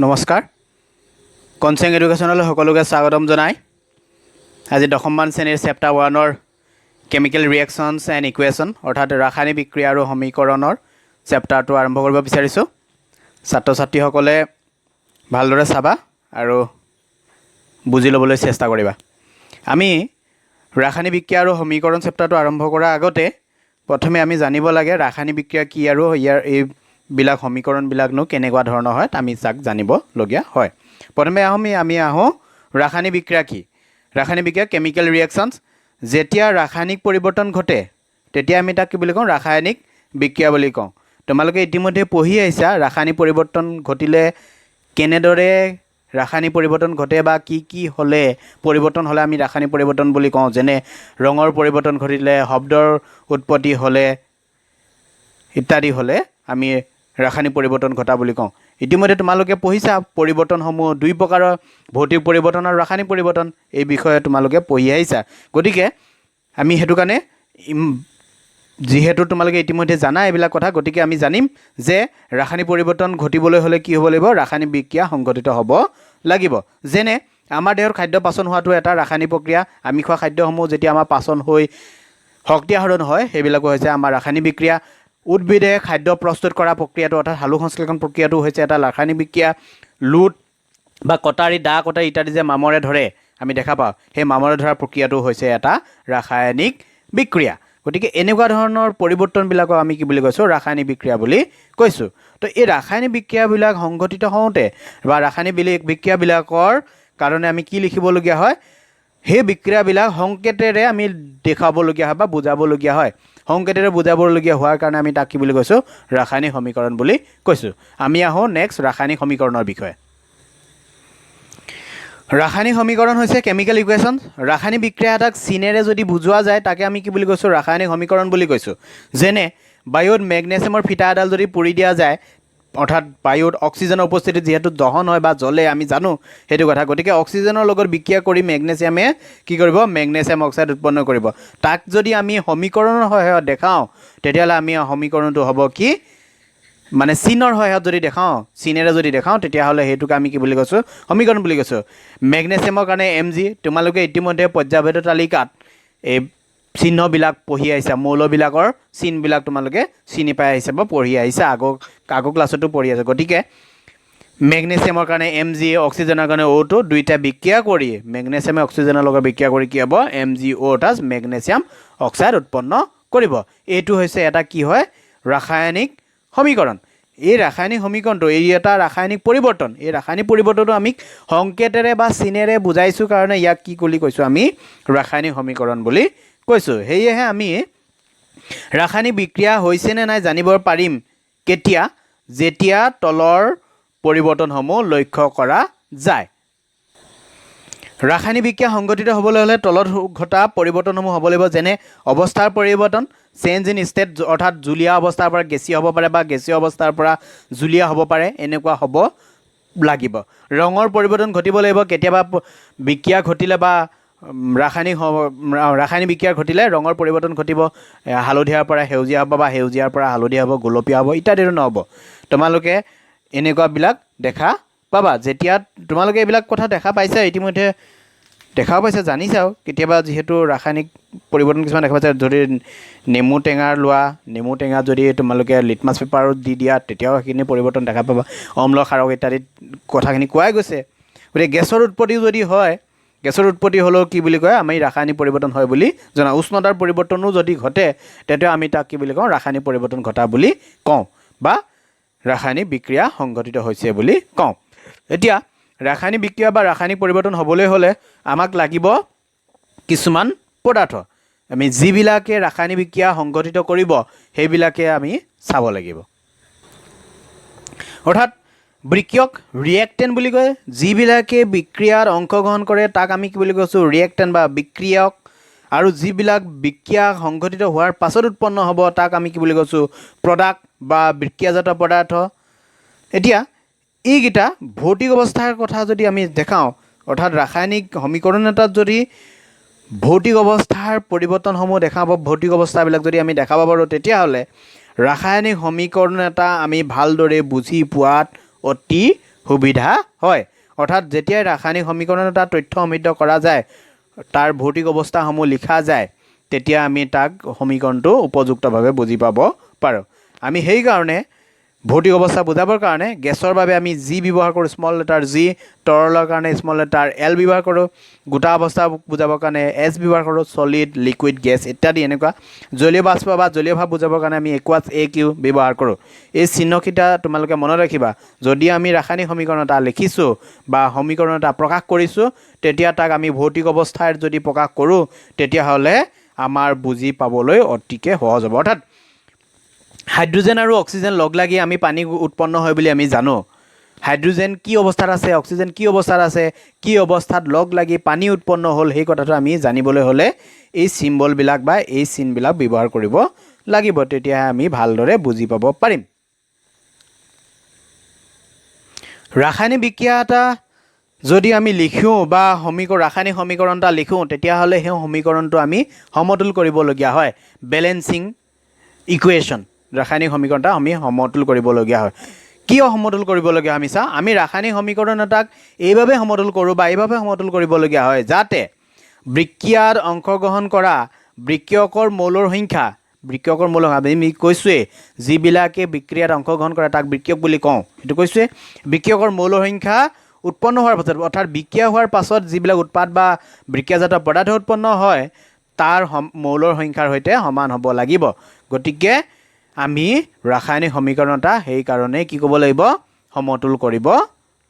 নমস্কাৰ কনচেং এডুকেশ্যনলৈ সকলোকে স্বাগতম জনাই আজি দশমমান শ্ৰেণীৰ চেপ্টাৰ 1ৰ কেমিকেল ৰিয়েকশ্যনছ এণ্ড ইকুৱেশ্যন অৰ্থাৎ ৰাসায়নিক বিক্ৰিয়া আৰু সমীকৰণৰ চেপ্টাৰটো আৰম্ভ কৰিব বিচাৰিছোঁ ছাত্ৰ ছাত্ৰীসকলে ভালদৰে চাবা আৰু বুজি ল'বলৈ চেষ্টা কৰিবা আমি ৰাসায়নিক বিক্ৰিয়া আৰু সমীকৰণ চেপ্টাৰটো আৰম্ভ কৰাৰ আগতে প্ৰথমে আমি জানিব লাগে ৰাসায়নিক বিক্ৰিয়া কি আৰু ইয়াৰ এইবিলাক সমীকৰণবিলাকনো কেনেকুৱা ধৰণৰ হয় আমি তাক জানিবলগীয়া হয় প্ৰথমে আমি আহোঁ ৰাসায়নিক বিক্ৰিয়া কি ৰাসায়নিক বিক্ৰিয়া কেমিকেল ৰিয়েকশ্যনছ যেতিয়া ৰাসায়নিক পৰিৱৰ্তন ঘটে তেতিয়া আমি তাক কি বুলি কওঁ ৰাসায়নিক বিক্ৰিয়া বুলি কওঁ তোমালোকে ইতিমধ্যে পঢ়ি আহিছা ৰাসায়নিক পৰিৱৰ্তন ঘটিলে কেনেদৰে ৰাসায়নিক পৰিৱৰ্তন ঘটে বা কি হ'লে পৰিৱৰ্তন হ'লে আমি ৰাসায়নিক পৰিৱৰ্তন বুলি কওঁ যেনে ৰঙৰ পৰিৱৰ্তন ঘটিলে শব্দৰ উৎপত্তি হ'লে ইত্যাদি হ'লে আমি ৰাসায়নিক পৰিৱৰ্তন ঘটা বুলি কওঁ ইতিমধ্যে তোমালোকে পঢ়িছা পৰিৱৰ্তনসমূহ দুই প্ৰকাৰৰ ভৌতিক পৰিৱৰ্তন আৰু ৰাসায়নিক পৰিৱৰ্তন এই বিষয়ে তোমালোকে পঢ়ি আহিছা গতিকে আমি হেতু কাৰণে যিহেতু তোমালোকে ইতিমধ্যে জানা এইবিলাক কথা গতিকে আমি জানিম যে ৰাসায়নিক পৰিৱৰ্তন ঘটিবলৈ হ'লে কি হ'ব লাগিব ৰাসায়নিক বিক্ৰিয়া সংঘটিত হ'ব লাগিব যেনে আমাৰ দেহৰ খাদ্য পাচন হোৱাটো এটা ৰাসায়নিক প্ৰক্ৰিয়া আমি খোৱা খাদ্যসমূহ যেতিয়া আমাৰ পাচন হৈ শক্তি আহৰণ হয় সেইবিলাকো হৈছে আমাৰ ৰাসায়নিক বিক্ৰিয়া উদ্ভিদে খাদ্য প্ৰস্তুত কৰা প্ৰক্ৰিয়াটো অৰ্থাৎ সালোক সংশ্লেষণ প্ৰক্ৰিয়াটো হৈছে এটা ৰাসায়নিক বিক্ৰিয়া লুট বা কটাৰী দা কটাৰী ইত্যাদি যে মামৰে ধৰে আমি দেখা পাওঁ সেই মামৰে ধৰা প্ৰক্ৰিয়াটো হৈছে এটা ৰাসায়নিক বিক্ৰিয়া গতিকে এনেকুৱা ধৰণৰ পৰিৱৰ্তনবিলাকক আমি কি বুলি কৈছোঁ ৰাসায়নিক বিক্ৰিয়া বুলি কৈছোঁ তো এই ৰাসায়নিক বিক্ৰিয়াবিলাক সংঘটিত হওঁতে বা ৰাসায়নিক বিক্ৰিয়াবিলাকৰ কাৰণে আমি কি লিখিবলগীয়া হয় সেই বিক্ৰিয়াবিলাক সংকেতেৰে আমি দেখাবলগীয়া হয় বা বুজাবলগীয়া হয় সংকেতেৰে বুজাবলগীয়া হোৱাৰ কাৰণে আমি তাক কি বুলি কৈছোঁ ৰাসায়নিক সমীকৰণ বুলি কৈছোঁ আমি আহোঁ নেক্সট ৰাসায়নিক সমীকৰণৰ বিষয়ে ৰাসায়নিক সমীকৰণ হৈছে কেমিকেল ইকুৱেশ্যন ৰাসায়নিক বিক্ৰিয়া এটাক চিনেৰে যদি বুজোৱা যায় তাকে আমি কি বুলি কৈছোঁ ৰাসায়নিক সমীকৰণ বুলি কৈছোঁ যেনে বায়ুত মেগনেছিয়ামৰ ফিটা এডাল যদি পুৰি দিয়া যায় অৰ্থাৎ বায়ুত অক্সিজেনৰ উপস্থিতিত যিহেতু দহন হয় বা জ্বলে আমি জানো সেইটো কথা গতিকে অক্সিজেনৰ লগত বিক্ৰিয়া কৰি মেগনেছিয়ামে কি কৰিব মেগনেছিয়াম অক্সাইড উৎপন্ন কৰিব তাক যদি আমি সমীকৰণৰ সহায়ত দেখাওঁ তেতিয়াহ'লে আমি সমীকৰণটো হ'ব কি মানে চিনৰ সহায়ত যদি দেখাওঁ চিনেৰে যদি দেখাওঁ তেতিয়াহ'লে সেইটোক আমি কি বুলি কৈছোঁ সমীকৰণ বুলি কৈছোঁ মেগনেছিয়ামৰ কাৰণে Mg তোমালোকে ইতিমধ্যে পৰ্যায়ভেদ তালিকাত এই চিহ্নবিলাক পঢ়ি আহিছা মৌলবিলাকৰ চিনবিলাক তোমালোকে চিনি পাই আহিছা বা পঢ়ি আহিছা আগৰ ক্লাছতো পঢ়ি আছে গতিকে মেগনেছিয়ামৰ কাৰণে Mg অক্সিজেনৰ কাৰণে O2 দুইটা বিক্ৰিয়া কৰি মেগনেছিয়ামে অক্সিজেনৰ লগত বিক্ৰিয়া কৰি কি হ'ব MgO অৰ্থাৎ মেগনেছিয়াম অক্সাইড উৎপন্ন কৰিব এইটো হৈছে এটা কি হয় ৰাসায়নিক সমীকৰণ এই ৰাসায়নিক সমীকৰণটো এই এটা ৰাসায়নিক পৰিৱৰ্তন এই ৰাসায়নিক পৰিৱৰ্তনটো আমি সংকেতেৰে বা চিনেৰে বুজাইছোঁ কাৰণে ইয়াক কি বুলি কৈছোঁ আমি ৰাসায়নিক সমীকৰণ বুলি কৈছোঁ সেয়েহে আমি ৰাসায়নিক বিক্ৰিয়া হৈছে নে নাই জানিব পাৰিম কেতিয়া যেতিয়া তলৰ পৰিৱৰ্তনসমূহ লক্ষ্য কৰা যায় ৰাসায়নিক বিক্ৰিয়া সংঘটিত হ'বলৈ হ'লে তলত ঘটা পৰিৱৰ্তনসমূহ হ'ব লাগিব যেনে অৱস্থাৰ পৰিৱৰ্তন চেঞ্জ ইন ষ্টেট অৰ্থাৎ জুলীয়া অৱস্থাৰ পৰা গেছীয় হ'ব পাৰে বা গেছীয় অৱস্থাৰ পৰা জুলীয়া হ'ব পাৰে এনেকুৱা হ'ব লাগিব ৰঙৰ পৰিৱৰ্তন ঘটিব লাগিব কেতিয়াবা বিক্ৰিয়া ঘটিলে বা ৰাসায়নিক বিক্ৰিয়া ঘটিলে ৰঙৰ পৰিৱৰ্তন ঘটিব হালধীয়াৰ পৰা সেউজীয়া হ'ব বা সেউজীয়াৰ পৰা হালধীয়া হ'ব গোলপীয়া হ'ব ইত্যাদিৰ নহ'ব তোমালোকে এনেকুৱাবিলাক দেখা পাবা যেতিয়া তোমালোকে এইবিলাক কথা দেখা পাইছা ইতিমধ্যে দেখাও পাইছা জানিছাও কেতিয়াবা যিহেতু ৰাসায়নিক পৰিৱৰ্তন কিছুমান দেখা পাইছা যদি নেমু টেঙা যদি তোমালোকে লিটমাছ পেপাৰত দি দিয়া তেতিয়াও সেইখিনি পৰিৱৰ্তন দেখা পাবা অম্ল ক্ষাৰক ইত্যাদিত কথাখিনি কোৱাই গৈছে গতিকে গেছৰ উৎপত্তি যদি হয় গেছৰ উৎপত্তি হ'লেও কি বুলি কয় আমি ৰাসায়নিক পৰিৱৰ্তন হয় বুলি জনা উষ্ণতাৰ পৰিৱৰ্তনো যদি ঘটে তেতিয়া আমি তাক কি বুলি কওঁ ৰাসায়নিক পৰিৱৰ্তন ঘটা বুলি কওঁ বা ৰাসায়নিক বিক্ৰিয়া সংঘটিত হৈছে বুলি কওঁ এতিয়া ৰাসায়নিক বিক্ৰিয়া বা ৰাসায়নিক পৰিৱৰ্তন হ'বলৈ হ'লে আমাক লাগিব কিছুমান পদাৰ্থ আমি যিবিলাকে ৰাসায়নিক বিক্ৰিয়া সংঘটিত কৰিব সেইবিলাকে আমি চাব লাগিব অৰ্থাৎ বিক্ৰিয়ক ৰিয়েক্টেণ্ট বুলি কয় যিবিলাকে বিক্ৰিয়াত অংশগ্ৰহণ কৰে তাক আমি কি বুলি কৈছোঁ ৰিয়েক্টেণ্ট বা বিক্ৰিয়ক আৰু যিবিলাক বিক্ৰিয়া সংঘটিত হোৱাৰ পাছত উৎপন্ন হ'ব তাক আমি কি বুলি কৈছোঁ প্ৰডাক্ট বা বিক্ৰিয়াজাত পদাৰ্থ এতিয়া এইকেইটা ভৌতিক অৱস্থাৰ কথা যদি আমি দেখাওঁ অৰ্থাৎ ৰাসায়নিক সমীকৰণ এটাত যদি ভৌতিক অৱস্থাৰ পৰিৱৰ্তনসমূহ দেখা পাব ভৌতিক অৱস্থাবিলাক যদি আমি দেখা পাব পাৰোঁ তেতিয়াহ'লে ৰাসায়নিক সমীকৰণ এটা আমি ভালদৰে বুজি পোৱাত অতি সুবিধা হয় অৰ্থাৎ যেতিয়া ৰাসায়নিক সমীকৰণত এটা তথ্য সমৃদ্ধ কৰা যায় তাৰ ভৌতিক অৱস্থাসমূহ লিখা যায় তেতিয়া আমি তাক সমীকৰণটো উপযুক্তভাৱে বুজি পাব পাৰোঁ আমি সেইকাৰণে ভৌতিক অৱস্থা বুজাবৰ কাৰণে গেছৰ বাবে আমি জি ব্যৱহাৰ কৰোঁ স্মল লেটাৰ জি তৰলৰ কাৰণে স্মল লেটাৰ এল ব্যৱহাৰ কৰোঁ গোটা অৱস্থা বুজাবৰ কাৰণে এছ ব্যৱহাৰ কৰোঁ সলিড লিকুইড গেছ ইত্যাদি এনেকুৱা জলীয় বাষ্প বা জলীয় ভাৱ বুজাবৰ কাৰণে আমি একুৱাছ এ কিউ ব্যৱহাৰ কৰোঁ এই চিহ্নকেইটা তোমালোকে মনত ৰাখিবা যদি আমি ৰাসায়নিক সমীকৰণ এটা লিখিছোঁ বা সমীকৰণ এটা প্ৰকাশ কৰিছোঁ তেতিয়া তাক আমি ভৌতিক অৱস্থাৰ যদি প্ৰকাশ কৰোঁ তেতিয়াহ'লে আমাৰ বুজি পাবলৈ অতিকে সহজ হ'ব অৰ্থাৎ হাইড্ৰোজেন আৰু অক্সিজেন লগ লাগি আমি পানী উৎপন্ন হয় বুলি আমি জানো হাইড্ৰোজেন কি অৱস্থাত আছে অক্সিজেন কি অৱস্থাত আছে কি অৱস্থাত লগ লাগি পানী উৎপন্ন হ'ল সেই কথাটো আমি জানিবলৈ হ'লে এই চিম্বলবিলাক বা এই চিনবিলাক ব্যৱহাৰ কৰিব লাগিব তেতিয়াহে আমি ভালদৰে বুজি পাব পাৰিম ৰাসায়নিক বিক্ৰিয়া এটা যদি আমি লিখোঁ বা ৰাসায়নিক সমীকৰণ এটা লিখোঁ তেতিয়াহ'লে সেই সমীকৰণটো আমি সমতুল কৰিবলগীয়া হয় বেলেন্সিং ইকুৱেশ্যন ৰাসায়নিক সমীকৰণ এটা আমি সমতুল কৰিবলগীয়া হয় কিয় সমতুল কৰিবলগীয়া আমি চাওঁ আমি ৰাসায়নিক সমীকৰণ এটাক এইভাৱে সমতুল কৰোঁ বা এইভাৱে সমতুল কৰিবলগীয়া হয় যাতে বিক্ৰিয়াত অংশগ্ৰহণ কৰা বিক্ৰিয়কৰ মৌলৰ সংখ্যা আমি কৈছোঁৱেই যিবিলাকে বিক্ৰিয়াত অংশগ্ৰহণ কৰে তাক বিক্ৰিয়ক বুলি কওঁ সেইটো কৈছোঁৱেই বিক্ৰিয়কৰ মৌলৰ সংখ্যা উৎপন্ন হোৱাৰ পাছত অৰ্থাৎ বিক্ৰিয়া হোৱাৰ পাছত যিবিলাক উৎপাদ বা বিক্ৰিয়াজাত পদাৰ্থ উৎপন্ন হয় তাৰ মৌলৰ সংখ্যাৰ সৈতে সমান হ'ব লাগিব গতিকে আমি ৰাসায়নিক সমীকৰণ এটা সেইকাৰণে কি ক'ব লাগিব সমতুল কৰিব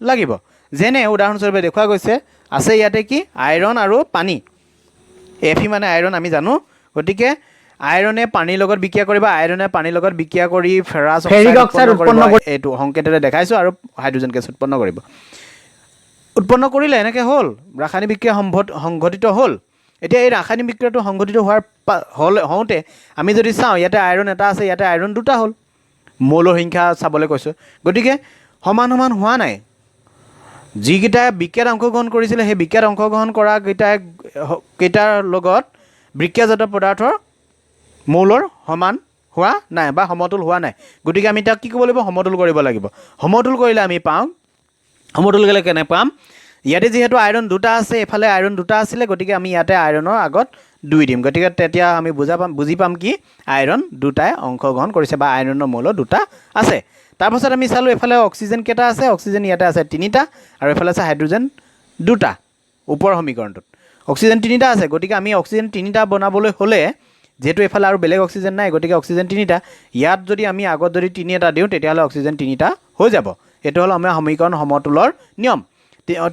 লাগিব যেনে উদাহৰণস্বৰূপে দেখুওৱা গৈছে আছে ইয়াতে কি আইৰণ আৰু পানী এফি মানে আইৰণ আমি জানো গতিকে আইৰণে পানীৰ লগত বিক্ৰিয়া কৰিব আইৰণে পানীৰ লগত বিক্ৰিয়া কৰি ফেৰাছ অক্সাইড উৎপন্ন কৰিব এইটো সংকেতেৰে দেখাইছোঁ আৰু হাইড্ৰোজেন গেছ উৎপন্ন কৰিব উৎপন্ন কৰিলে এনেকৈ হ'ল ৰাসায়নিক বিক্ৰিয়া সংঘটিত হ'ল এতিয়া এই ৰাসায়নিক বিক্ৰিয়াটো সংঘটিত হওঁতে আমি যদি চাওঁ ইয়াতে আইৰণ এটা আছে ইয়াতে আইৰণ দুটা হ'ল মৌলৰ সংখ্যা চাবলৈ কৈছোঁ গতিকে সমান সমান হোৱা নাই যিকেইটাই বিক্ৰিয়াত অংশগ্ৰহণ কৰিছিলে সেই বিক্ৰিয়াত অংশগ্ৰহণ কৰা কেইটাৰ লগত বিক্ৰিয়াজাত পদাৰ্থৰ মৌলৰ সমান হোৱা নাই বা সমতুল হোৱা নাই গতিকে আমি তাক কি কৰিব লাগিব সমতুল কৰিব লাগিব সমতুল কৰিলে আমি পাওঁ সমতুল কৰিলে কেনে পাম ইয়াতে যিহেতু আইৰণ দুটা আছে এফালে আইৰণ দুটা আছিলে গতিকে আমি ইয়াতে আইৰণৰ আগত 2 দিম গতিকে তেতিয়া আমি বুজি পাম কি আইৰণ দুটাই অংশগ্ৰহণ কৰিছে বা আইৰণৰ মৌল দুটা আছে তাৰপাছত আমি চালোঁ এফালে অক্সিজেন কেইটা আছে অক্সিজেন ইয়াতে আছে 3টা আৰু এফালে আছে হাইড্ৰোজেন দুটা ওপৰ সমীকৰণটোত অক্সিজেন 3টা আছে গতিকে আমি অক্সিজেন 3টা বনাবলৈ হ'লে যেহেতু এফালে আৰু বেলেগ অক্সিজেন নাই গতিকে অক্সিজেন 3টা ইয়াত যদি আমি আগত যদি 3 এটা দিওঁ তেতিয়াহ'লে অক্সিজেন 3টা হৈ যাব এইটো হ'ল আমাৰ সমীকৰণ সমতুলৰ নিয়ম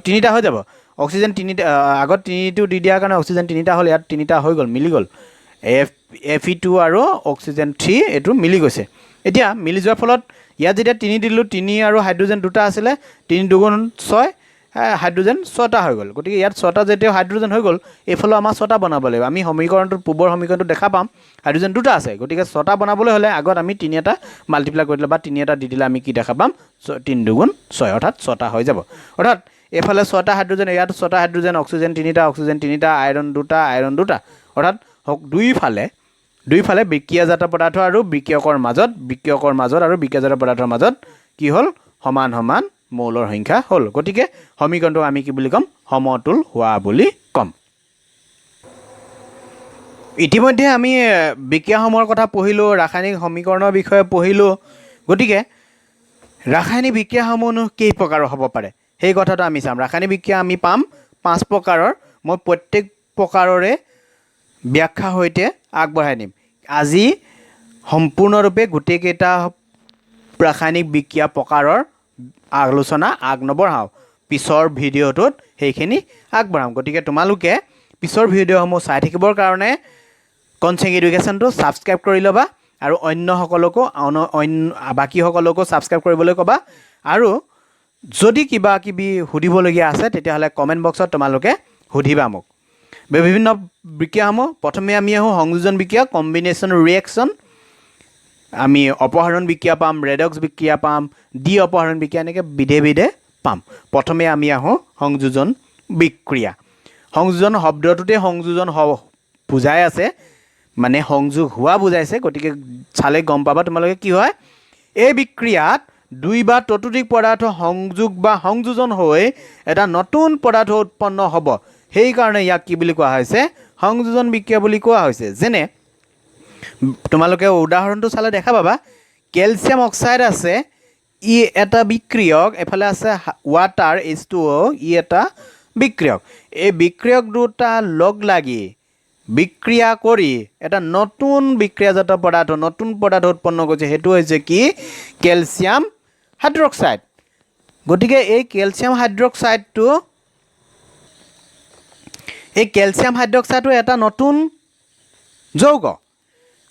3টা হৈ যাব অক্সিজেন 3টা আগত 3টো দি দিয়াৰ কাৰণে অক্সিজেন 3টা হ'ল ইয়াত 3টা হৈ গ'ল মিলি গ'ল Fe2 আৰু অক্সিজেন 3 এইটো মিলি গৈছে এতিয়া মিলি যোৱাৰ ফলত ইয়াত যেতিয়া 3 দিলোঁ 3 আৰু হাইড্ৰোজেন দুটা আছিলে 3 দুগুণ 6 হাইড্ৰোজেন 6টা হৈ গ'ল গতিকে ইয়াত 6টা যেতিয়া হাইড্ৰোজেন হৈ গ'ল এইফালেও আমাৰ 6টা বনাব লাগিব আমি সমীকৰণটোত পূৰ্বৰ সমীকৰণটো দেখা পাম হাইড্ৰোজেন দুটা আছে গতিকে 6টা বনাবলৈ হ'লে আগত আমি 3 এটা মাল্টিপ্লাই কৰি দিলে বা 3 এটা দি দিলে আমি কি দেখা পাম 3 দুগুণ 6 অৰ্থাৎ 6টা হৈ যাব অৰ্থাৎ এফালে 6টা হাইড্ৰোজেন ইয়াত 6টা হাইড্ৰোজেন অক্সিজেন 3টা আইৰণ দুটা অৰ্থাৎ দুইফালে বিক্ৰিয়াজাত পদাৰ্থ আৰু বিক্ৰিয়কৰ মাজত আৰু বিক্ৰিয়াজাত পদাৰ্থৰ মাজত কি হ'ল সমান সমান মৌলৰ সংখ্যা হ'ল গতিকে সমীকৰণটো আমি কি বুলি ক'ম সমতুল হোৱা বুলি ক'ম ইতিমধ্যে আমি বিক্ৰিয়াসমূহৰ কথা পঢ়িলোঁ ৰাসায়নিক সমীকৰণৰ বিষয়ে পঢ়িলোঁ গতিকে ৰাসায়নিক বিক্ৰিয়াসমূহনো কেই প্ৰকাৰৰ হ'ব পাৰে সেই কথাটো আমি চাম ৰাসায়নিক বিক্ৰিয়া আমি পাম 5 প্ৰকাৰৰ মই প্ৰত্যেক প্ৰকাৰৰে ব্যাখ্যা সৈতে আগবঢ়াই নিম আজি সম্পূৰ্ণৰূপে গোটেইকেইটা ৰাসায়নিক বিক্ৰিয়া প্ৰকাৰৰ আলোচনা নবঢ়াওঁ পিছৰ ভিডিঅ'টোত সেইখিনি আগবঢ়াম গতিকে তোমালোকে পিছৰ ভিডিঅ'সমূহ চাই থাকিবৰ কাৰণে কনচেং এডুকেশ্যনটো ছাবস্ক্ৰাইব কৰি ল'বা আৰু বাকীসকলকো ছাবস্ক্ৰাইব কৰিবলৈ ক'বা আৰু যদি কিবা কিবি সুধিবলগীয়া আছে তেতিয়াহ'লে কমেণ্ট বক্সত তোমালোকে সুধিবা মোক বিভিন্ন বিক্ৰিয়াসমূহ প্ৰথমে আমি আহোঁ সংযোজন বিক্ৰিয়া কম্বিনেশ্যন ৰিয়েকশ্যন আমি অপহৰণ বিক্ৰিয়া পাম ৰেডক্স বিক্ৰিয়া পাম ডি অপহৰণ বিক্ৰিয়া এনেকৈ বিধে পাম প্ৰথমে আমি আহোঁ সংযোজন বিক্ৰিয়া সংযোজন শব্দটোতে সংযোজন বুজাই আছে মানে সংযোগ হোৱা বুজাইছে গতিকে চালে গম পাবা তোমালোকে কি হয় এই বিক্ৰিয়াত দুই বা ততোধিক পদাৰ্থ সংযোগ বা সংযোজন হৈ এটা নতুন পদাৰ্থ উৎপন্ন হ'ব সেইকাৰণে ইয়াক কি বুলি কোৱা হৈছে সংযোজন বিক্ৰিয়া বুলি কোৱা হৈছে যেনে তোমালোকে উদাহৰণটো চালে দেখা পাবা কেলছিয়াম অক্সাইড আছে ই এটা বিক্ৰিয়ক এফালে আছে ওৱাটাৰ H2O ই এটা বিক্ৰিয়ক এই বিক্ৰিয়ক দুটা লগ লাগি বিক্ৰিয়া কৰি এটা নতুন বিক্ৰিয়াজাত পদাৰ্থ নতুন পদাৰ্থ উৎপন্ন কৰিছে সেইটো হৈছে কি কেলছিয়াম হাইড্ৰক্সাইড গতিকে এই কেলছিয়াম হাইড্ৰক্সাইডটো এটা নতুন যৌগ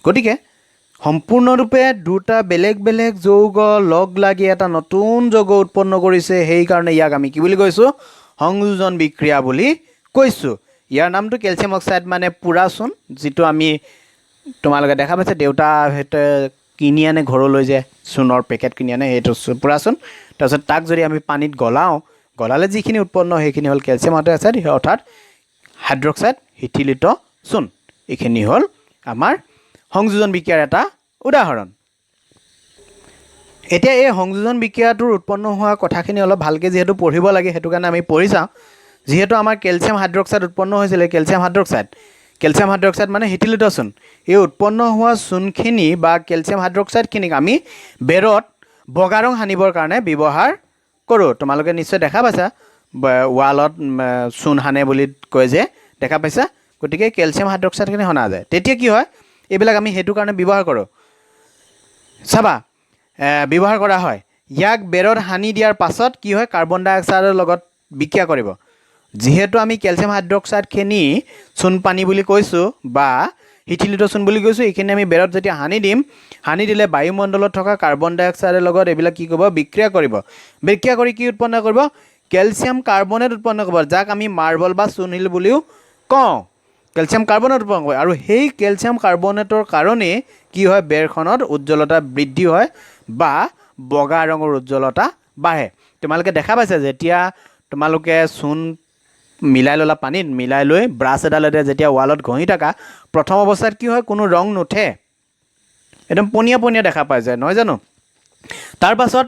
গতিকে সম্পূৰ্ণৰূপে দুটা বেলেগ বেলেগ যৌগ লগ লাগি এটা নতুন যৌগ উৎপন্ন কৰিছে সেইকাৰণে ইয়াক আমি কি বুলি কৈছোঁ সংযোজন বিক্ৰিয়া বুলি কৈছোঁ ইয়াৰ নামটো কেলছিয়াম অক্সাইড মানে পুৰা চূণ যিটো আমি তোমালোকে দেখা পাইছে দেউতাহঁতে কিনি আনে ঘৰলৈ যে চূণৰ পেকেট কিনি আনে সেইটো পুৰা চূণ তাৰপিছত তাক যদি আমি পানীত গলালে যিখিনি উৎপন্ন সেইখিনি হ'ল কেলছিয়াম হাইড্ৰক্সাইড অৰ্থাৎ হাইড্ৰক্সাইড শিথিলিত চূণ এইখিনি হ'ল আমাৰ সংযোজন বিক্ৰিয়াৰ এটা উদাহৰণ এতিয়া এই সংযোজন বিক্ৰিয়াটোৰ উৎপন্ন হোৱা কথাখিনি অলপ ভালকৈ যিহেতু পঢ়িব লাগে সেইটো কাৰণে আমি পঢ়ি চাওঁ যিহেতু আমাৰ কেলছিয়াম হাইড্ৰক্সাইড উৎপন্ন হৈছিলে কেলছিয়াম হাইড্ৰক্সাইড মানে শিথিলিত চূণ এই উৎপন্ন হোৱা চূণখিনি বা কেলছিয়াম হাইড্ৰক্সাইডখিনিক আমি বেৰত বগা ৰং সানিবৰ কাৰণে ব্যৱহাৰ কৰোঁ তোমালোকে নিশ্চয় দেখা পাইছা ৱালত চূণ সানে বুলি কয় যে দেখা পাইছা গতিকে কেলছিয়াম হাইড্ৰক্সাইডখিনি সনা যায় তেতিয়া কি হয় এইবিলাক আমি সেইটো কাৰণে ব্যৱহাৰ কৰোঁ চাবা ব্যৱহাৰ কৰা হয় ইয়াক বেৰত সানি দিয়াৰ পাছত কি হয় কাৰ্বন ডাই অক্সাইডৰ লগত বিক্ৰিয়া কৰিব যিহেতু আমি কেলছিয়াম হাইড্ৰক্সাইডখিনি চূণ পানী বুলি কৈছোঁ বা শিথিলিত চূণ বুলি কৈছোঁ এইখিনি আমি বেৰত যেতিয়া সানি দিলে বায়ুমণ্ডলত থকা কাৰ্বন ডাই অক্সাইডৰ লগত এইবিলাক কি কৰিব বিক্ৰিয়া কৰি কি উৎপন্ন কৰিব কেলছিয়াম কাৰ্বনেট উৎপন্ন কৰিব যাক আমি মাৰ্বল বা চূণশিল বুলিও কওঁ কেলছিয়াম কাৰ্বনেট উৎপন্ন কৰে আৰু সেই কেলছিয়াম কাৰ্বনেটৰ কাৰণে কি হয় বেৰখনত উজ্জ্বলতা বৃদ্ধি হয় বা বগা ৰঙৰ উজ্জ্বলতা বাঢ়ে তোমালোকে দেখা পাইছা যেতিয়া তোমালোকে চূণ মিলাই ল'লা পানীত মিলাই লৈ ব্ৰাছ এডালেৰে যেতিয়া ৱালত ঘঁহি থাকা প্ৰথম অৱস্থাত কি হয় কোনো ৰং নুঠে একদম পনীয়া দেখা পাই যায় নহয় জানো তাৰ পাছত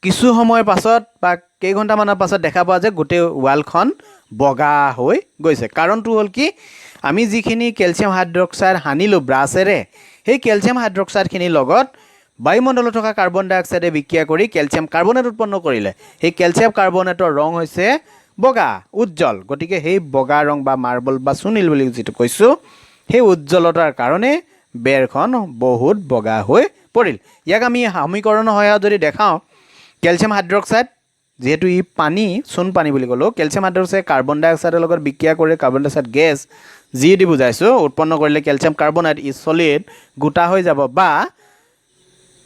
কিছু সময়ৰ পাছত বা কেইঘণ্টামানৰ পাছত দেখা পোৱা যে গোটেই ৱালখন বগা হৈ গৈছে কাৰণটো হ'ল কি আমি যিখিনি কেলছিয়াম হাইড্ৰক্সাইড সানিলোঁ ব্ৰাছেৰে সেই কেলছিয়াম হাইড্ৰক্সাইডখিনিৰ লগত বায়ুমণ্ডলত থকা কাৰ্বন ডাই অক্সাইডে বিক্ৰিয়া কৰি কেলছিয়াম কাৰ্বনেট উৎপন্ন কৰিলে সেই কেলছিয়াম কাৰ্বনেটৰ ৰং হৈছে বগা উজ্জ্বল গতিকে সেই বগা ৰং বা মাৰ্বল বা চূণশিল বুলি যিটো কৈছোঁ সেই উজ্জ্বলতাৰ কাৰণে বেৰখন বহুত বগা হৈ পৰিল ইয়াক আমি সমীকৰণৰ সহায়ত যদি দেখাওঁ কেলছিয়াম হাইড্ৰক্সাইড যিহেতু ই চূণ পানী বুলি ক'লোঁ কেলছিয়াম হাইড্ৰক্সাইড কাৰ্বন ডাই অক্সাইডৰ লগত বিক্ৰিয়া কৰি কাৰ্বন ডাই অক্সাইড গেছ যি দি বুজাইছোঁ উৎপন্ন কৰিলে কেলছিয়াম কাৰ্বনেট ই চলিড গোটা হৈ যাব বা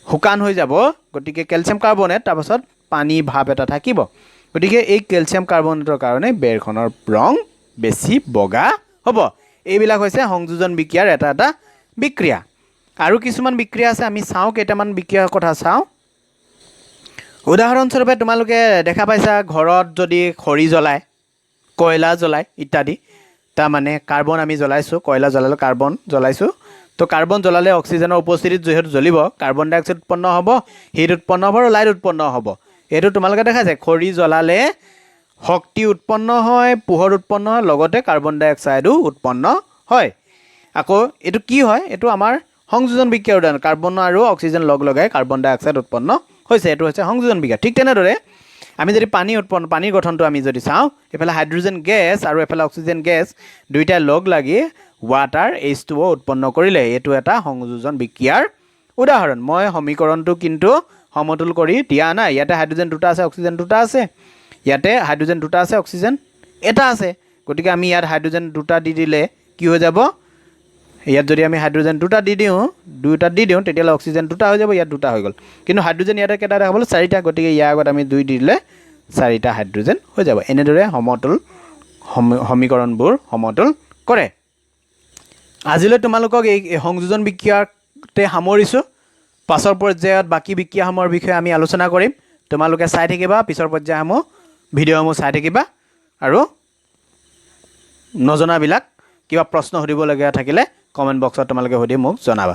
শুকান হৈ যাব গতিকে কেলছিয়াম কাৰ্বনেট তাৰপাছত পানী ভাৱ এটা থাকিব গতিকে এই কেলছিয়াম কাৰ্বনেটৰ কাৰণে বেৰখনৰ ৰং বেছি বগা হ'ব এইবিলাক হৈছে সংযোজন বিক্ৰিয়াৰ এটা বিক্ৰিয়া আৰু কিছুমান বিক্ৰিয়া আছে আমি চাওঁ কেইটামান বিক্ৰিয়াৰ কথা চাওঁ উদাহৰণস্বৰূপে তোমালোকে দেখা পাইছা ঘৰত যদি খৰি জ্বলায় কয়লা জ্বলায় ইত্যাদি তাৰমানে কাৰ্বন আমি জ্বলাইছোঁ কয়লা জ্বলালে কাৰ্বন জ্বলাইছোঁ তো কাৰ্বন জ্বলালে অক্সিজেনৰ উপস্থিতিত যিহেতু জ্বলিব কাৰ্বন ডাই অক্সাইড উৎপন্ন হ'ব হিট উৎপন্ন হ'ব আৰু লাইট উৎপন্ন হ'ব এইটো তোমালোকে দেখাইছে খৰি জ্বলালে শক্তি উৎপন্ন হয় পোহৰ উৎপন্ন হয় লগতে কাৰ্বন ডাই অক্সাইডো উৎপন্ন হয় আকৌ এইটো কি হয় এইটো আমাৰ সংযোজন বিক্ৰিয়াৰ উদাহৰণ কাৰ্বন আৰু অক্সিজেন লগ লগাই কাৰ্বন ডাই অক্সাইড উৎপন্ন হৈছে এইটো হৈছে সংযোজন বিক্ৰিয়া ঠিক তেনেদৰে আমি যদি পানীৰ গঠনটো আমি যদি চাওঁ এফালে হাইড্ৰজেন গেছ আৰু এফালে অক্সিজেন গেছ দুইটাই লগ লাগি ওৱাটাৰ H2O উৎপন্ন কৰিলে এইটো এটা সংযোজন বিক্ৰিয়াৰ উদাহৰণ মই সমীকৰণটো কিন্তু সমতুল কৰি দিয়া নাই ইয়াতে হাইড্ৰজেন দুটা আছে অক্সিজেন দুটা আছে ইয়াতে হাইড্ৰজেন দুটা আছে অক্সিজেন এটা আছে গতিকে আমি ইয়াত হাইড্ৰজেন দুটা দি দিলে কি হৈ যাব ইয়াত যদি আমি হাইড্ৰজেন দুটা দি দিওঁ তেতিয়াহ'লে অক্সিজেন দুটা হৈ যাব ইয়াত দুটা হৈ গ'ল কিন্তু হাইড্ৰজেন ইয়াতে কেইটা দেখা পালোঁ চাৰিটা গতিকে ইয়াৰ আগত আমি 2 দি দিলে চাৰিটা হাইড্ৰজেন হৈ যাব এনেদৰে সমীকৰণবোৰ সমতুল কৰে আজিলৈ তোমালোকক এই সংযোজন বিক্ৰিয়াতে সামৰিছোঁ পাছৰ পৰ্যায়ত বাকী বিক্ৰিয়াসমূহৰ বিষয়ে আমি আলোচনা কৰিম তোমালোকে চাই থাকিবা পিছৰ পৰ্যায়সমূহ ভিডিঅ'সমূহ চাই থাকিবা আৰু নজনাবিলাক কিবা প্ৰশ্ন সুধিবলগীয়া থাকিলে কমেণ্ট বক্সত তোমালোকে সুধি মোক জনাবা